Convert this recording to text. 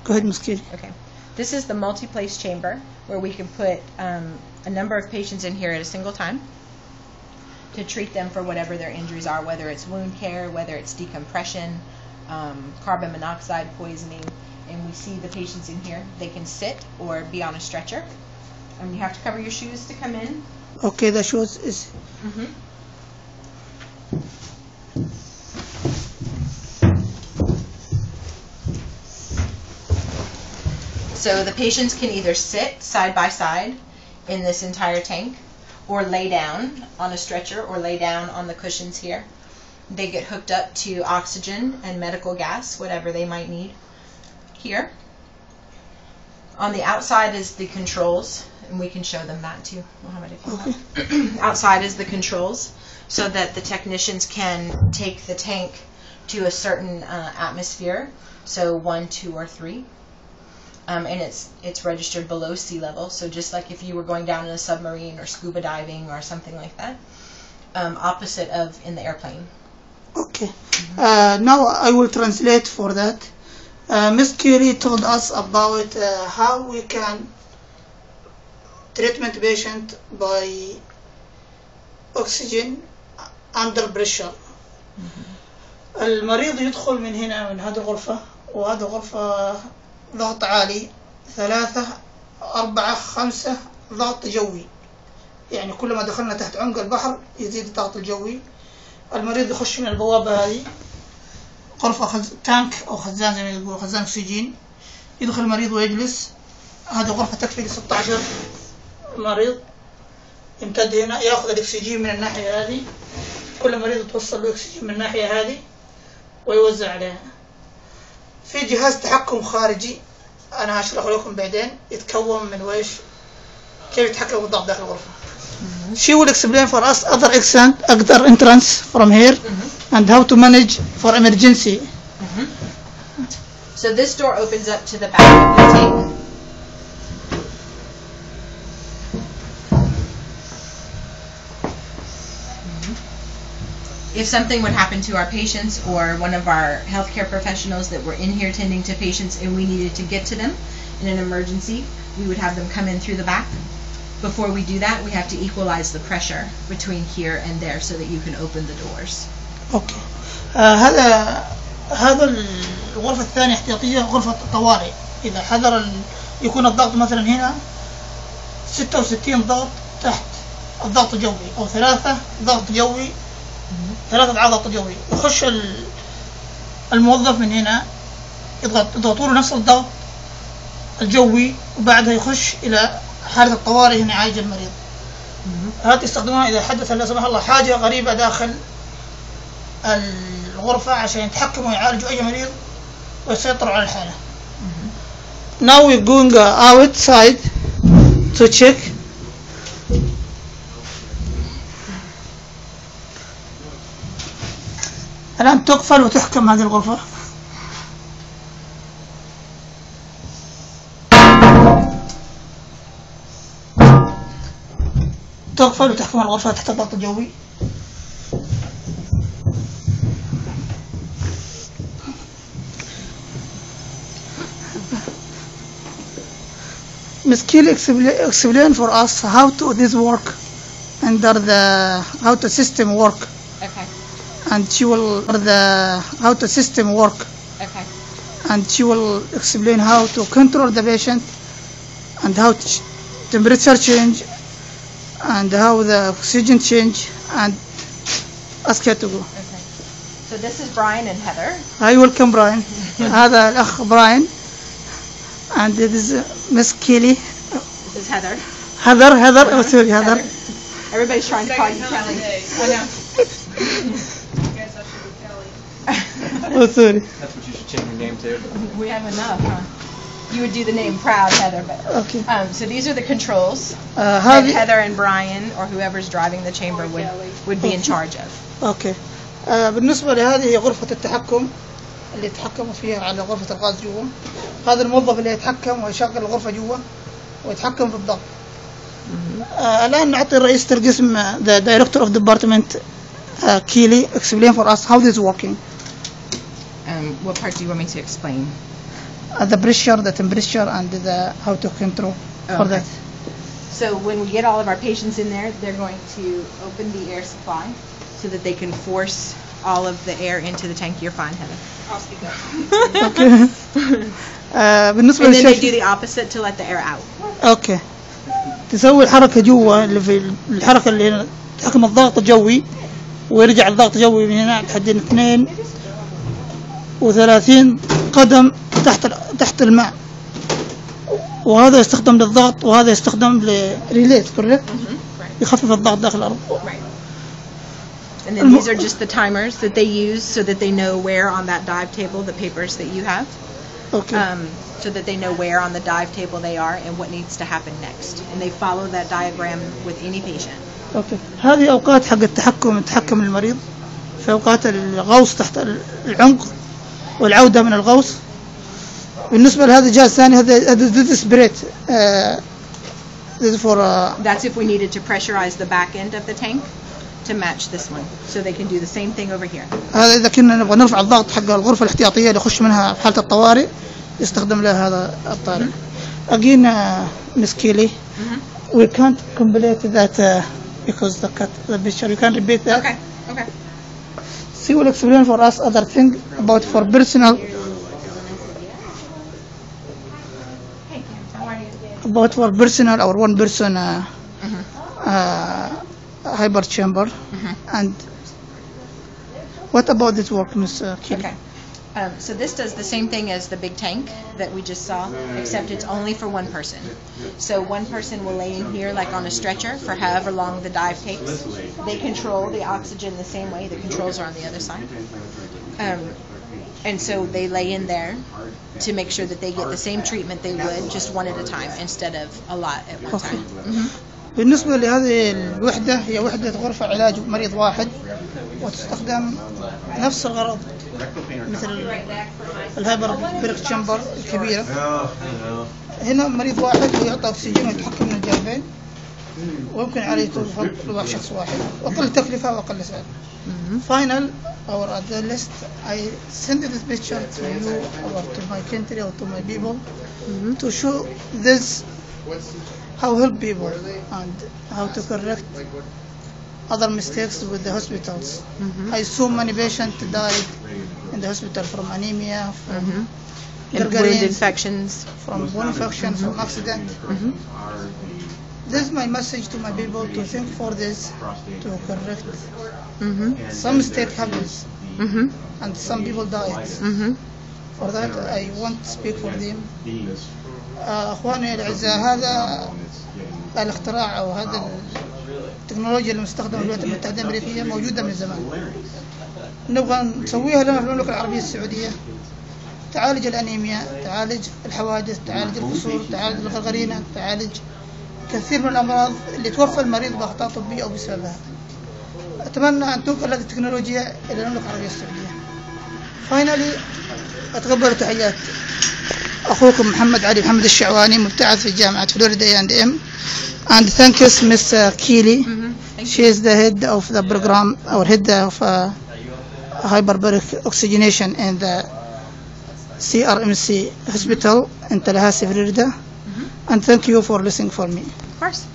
Go ahead, Ms. Kelly. Okay. This is the multi-place chamber where we can put a number of patients in here at a single time to treat them for whatever their injuries are, whether it's wound care, whether it's decompression, carbon monoxide poisoning. And we see the patients in here. They can sit or be on a stretcher. You have to cover your shoes to come in. Okay, the shoes is... So the patients can either sit side by side in this entire tank or lay down on a stretcher or lay down on the cushions here. They get hooked up to oxygen and medical gas, whatever they might need here. On the outside is the controls, and we can show them that too, Muhammad, if you want. Outside is the controls so that the technicians can take the tank to a certain atmosphere, so 1, 2, or 3. And it's registered below sea level, so just like if you were going down in a submarine or scuba diving or something like that, opposite of in the airplane. Okay. Now I will translate for that. Ms. Curie told us about how we can treatment patient by oxygen under pressure. المريض يدخل من هنا من هذه الغرفة، وهذه غرفة ضغط عالي 3 4 5 ضغط جوي، يعني كل ما دخلنا تحت عمق البحر يزيد الضغط الجوي. المريض يخش من البوابة هذه، غرفة تانك أو خزان زي ما يقولوا، خزان أكسجين. يدخل المريض ويجلس. هذه غرفة تكفي ل 16 مريض. يمتد هنا يأخذ الأكسجين من الناحية هذه، كل مريض يتوصل له أكسجين من الناحية هذه ويوزع عليها. في جهاز تحكم خارجي أنا هشرحه لكم بعدين، يتكون من ويش كيف يتحكم بالضغط داخل الغرفة. She will explain for us other entrance from here and how to manage for emergency. So this door opens up to the back of the tank. If something would happen to our patients or one of our healthcare professionals that were in here tending to patients and we needed to get to them in an emergency, we would have them come in through the back. Before we do that, we have to equalize the pressure between here and there so that you can open the doors. Okay. هذا الغرفة الثانية احتياطية، غرفة طوارئ. إذا حضر يكون الضغط مثلا هنا 66 ضغط تحت الضغط الجوي، أو 3 ضغط جوي، 3 أضعاف ضغط جوي. يخش الموظف من هنا يضغطوا له نفس الضغط الجوي، وبعدها يخش إلى حالة الطوارئ هنا يعالج المريض. هذه يستخدمونها إذا حدث لا سمح الله حاجة غريبة داخل الغرفة عشان يتحكموا ويعالجوا أي مريض ويسيطروا على الحالة. Now we're going outside to check. الآن تقفل وتحكم هذه الغرفة. تقفل وتحكم الغرفة تحت الضغط الجوي. Ms. Kiel explain for us how to this work under how the system work. Okay. And she will how the system work. Okay. And she will explain how to control the patient and how temperature change and how the oxygen change, and ask her to go. Okay. So this is Brian and Heather. Hi, welcome Brian. هذا الأخ Brian. And this is Miss Kelly. This is Heather. Heather. Oh, sorry, Heather. Everybody's trying to call you Kelly. I know. I guess I should be Kelly. Oh, sorry. That's what you should change your name to. We have enough, huh? You would do the name proud, Heather. But Okay. So these are the controls that Heather and Brian or whoever's driving the chamber would be in charge of. Okay. بالنسبة لهذه هي غرفة التحكم اللي يتحكموا فيها على غرفة الغاز جوا. هذا الموظف اللي يتحكم ويشغل الغرفة جوا ويتحكم في الضغط. الآن نعطي رئيسة القسم the director of department Keely explain for us how this is working. What part do you want me to explain? the pressure, the temperature, and the how to control for Okay. that. So when we get all of our patients in there, they're going to open the air supply so that they can force all of the air into the tank. You're fine, Heather. I'll speak up. Okay. بالنسبة And then they للشاشة. do the opposite to let the air out. اوكي. تسوي الحركة جوا اللي في الحركة اللي هنا تحكم الضغط الجوي ويرجع الضغط الجوي من هنا لحد 32 قدم تحت الماء. وهذا يستخدم للضغط وهذا يستخدم لريليت كوريكت يخفف الضغط داخل الأرض. And then these are just the timers that they use so that they know where on that dive table, the papers that you have, اوكي. so that they know where on the dive table they are and what needs to happen next. And they follow that diagram with any patient. اوكي. هذه اوقات حق تحكم المريض في اوقات الغوص تحت العمق والعودة من الغوص. بالنسبة لهذا الجهاز الثاني هذا سبريت That's if we needed to pressurize the back end of the tank to match this one. So they can do the same thing over here. هذا إذا كنا نبغى نرفع الضغط حق الغرفة الاحتياطية اللي يخش منها في حالة الطوارئ يستخدم له هذا الطارئ. Again, Miss Keely, we can't complete that because the picture. You can repeat that. Okay. Okay. She will explain for us other thing about for personal. About for personal or one person hyper chamber. And what about this work, Miss Keely? Okay. So this does the same thing as the big tank that we just saw, except it's only for one person. So one person will lay in here like on a stretcher for however long the dive takes. They control the oxygen the same way. The controls are on the other side. And so they lay in there to make sure that they get the same treatment they would, just one at a time instead of a lot at one time. بالنسبة لهذه الوحدة هي وحدة غرفة علاج مريض واحد وتستخدم نفس الغرض مثل الهايبر بريك تشامبر الكبيرة. هنا مريض واحد ويعطى أكسجين ويتحكم من الجانبين ويمكن عليه توفيق شخص واحد وأقل تكلفة وأقل سعر. Final or at the list I send this picture to you or to my country or to my people to show this how help people and how to correct other mistakes with the hospitals. I saw many patients died in the hospital from anemia, from Wound infections, from bone infections, from accident. This is my message to my people to think for this, to correct. Some mistake happens, and some people died. For that, I want to speak for them. أخواني الأعزاء هذا الاختراع أو هذا التكنولوجيا المستخدمة في الولايات المتحدة الأمريكية موجودة من زمان. نبغى نسويها لنا في المملكة العربية السعودية. تعالج الأنيميا، تعالج الحوادث، تعالج الكسور، تعالج الغرغرينة، تعالج كثير من الأمراض اللي توفى المريض بأخطاء طبية أو بسببها. أتمنى أن تنقل هذه التكنولوجيا إلى المملكة العربية السعودية. Finally, أتقبل تحيات أخوكم محمد علي محمد الشعواني مبتعث في جامعة فلوريدا A&M and thanks Miss Keely. She is the head of the program or head of hyperbaric oxygenation in the CRMC hospital in Tallahassee, Florida. And thank you for listening for me. of course.